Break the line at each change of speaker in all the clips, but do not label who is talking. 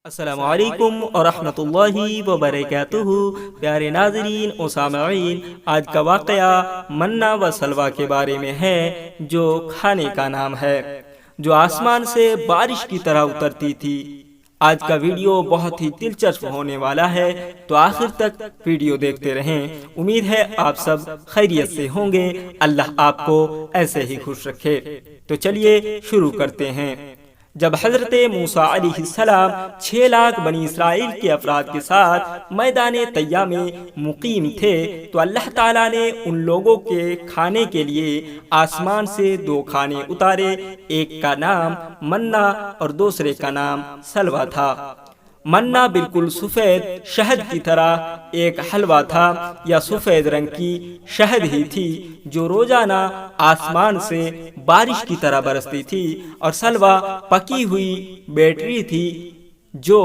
السلام علیکم ورحمۃ اللہ وبرکاتہ۔ پیارے ناظرین و سامعین، آج کا واقعہ منا و سلوا کے بارے میں ہے، جو کھانے کا نام ہے، جو آسمان سے بارش کی طرح اترتی تھی۔ آج کا ویڈیو بہت ہی دلچسپ ہونے والا ہے، تو آخر تک ویڈیو دیکھتے رہیں۔ امید ہے آپ سب خیریت سے ہوں گے، اللہ آپ کو ایسے ہی خوش رکھے۔ تو چلیے شروع کرتے ہیں۔ جب حضرت موسیٰ علیہ السلام 6 لاکھ بنی اسرائیل کے افراد کے ساتھ میدان طیہ میں مقیم تھے، تو اللہ تعالیٰ نے ان لوگوں کے کھانے کے لیے آسمان سے 2 کھانے اتارے، ایک کا نام منا اور دوسرے کا نام سلوا تھا۔ منا بالکل سفید شہد کی طرح ایک حلوہ تھا، یا سفید رنگ کی شہد ہی تھی جو روزانہ آسمان سے بارش کی طرح برستی تھی، اور سلوا پکی ہوئی بیٹری تھی جو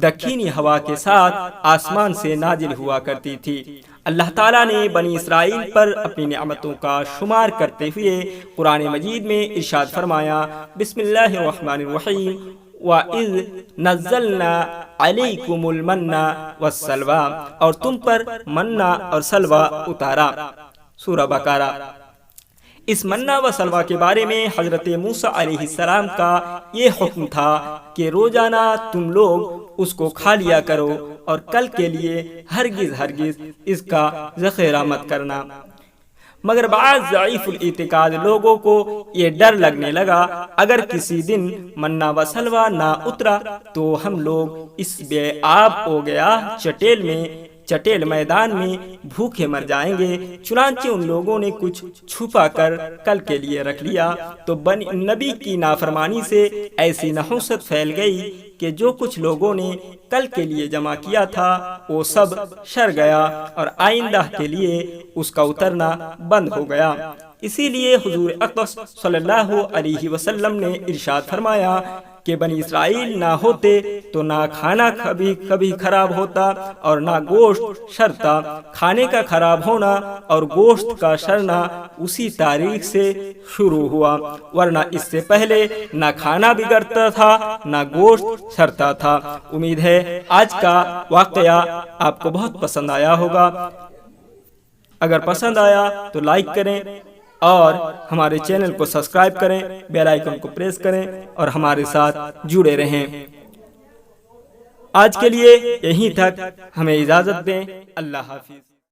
دکھینی ہوا کے ساتھ آسمان سے نازل ہوا کرتی تھی۔ اللہ تعالیٰ نے بنی اسرائیل پر اپنی نعمتوں کا شمار کرتے ہوئے قرآن مجید میں ارشاد فرمایا، بسم اللہ الرحمن الرحیم، وَإِذْ نَزَّلْنَا عَلَيْكُمُ الْمَنَّ وَالسَّلْوَىٰ، اور تم پر منا اور سلوا اتارا۔ سورہ بقرہ۔ اس منا و سلوا کے بارے میں حضرت موسیٰ علیہ السلام کا یہ حکم تھا کہ روزانہ تم لوگ اس کو کھا لیا کرو، اور کل کے لیے ہرگز اس کا ذخیرہ مت کرنا۔ مگر بعض ضعیف الاعتقاد لوگوں کو یہ ڈر لگنے لگا، اگر کسی دن منا و سلوا نہ اترا تو ہم لوگ اس بے آب ہو گیا چٹیل میدان میں بھوکے مر جائیں گے۔ چنانچہ ان لوگوں نے کچھ چھپا کر کل کے لیے رکھ لیا، تو نبی کی نافرمانی سے ایسی نحوست پھیل گئی کہ جو کچھ لوگوں نے کل کے لیے جمع کیا تھا وہ سب شر گیا، اور آئندہ کے لیے اس کا اترنا بند ہو گیا۔ اسی لیے حضور اقدس صلی اللہ علیہ وسلم نے ارشاد فرمایا کہ بنی اسرائیل نہ ہوتے تو نہ کھانا کبھی خراب ہوتا اور نہ گوشت شرتا۔ کھانے کا خراب ہونا اور گوشت کا شرنا اسی تاریخ سے شروع ہوا، ورنہ اس سے پہلے نہ کھانا بگڑتا تھا نہ گوشت شرتا تھا۔ امید ہے آج کا واقعہ آپ کو بہت پسند آیا ہوگا۔ اگر پسند آیا تو لائک کریں، اور ہمارے چینل کو سبسکرائب کریں، بیل آئیکن کو پریس کریں، اور ہمارے ساتھ جڑے رہیں۔ آج کے لیے یہیں تک، ہمیں اجازت دیں۔ اللہ حافظ۔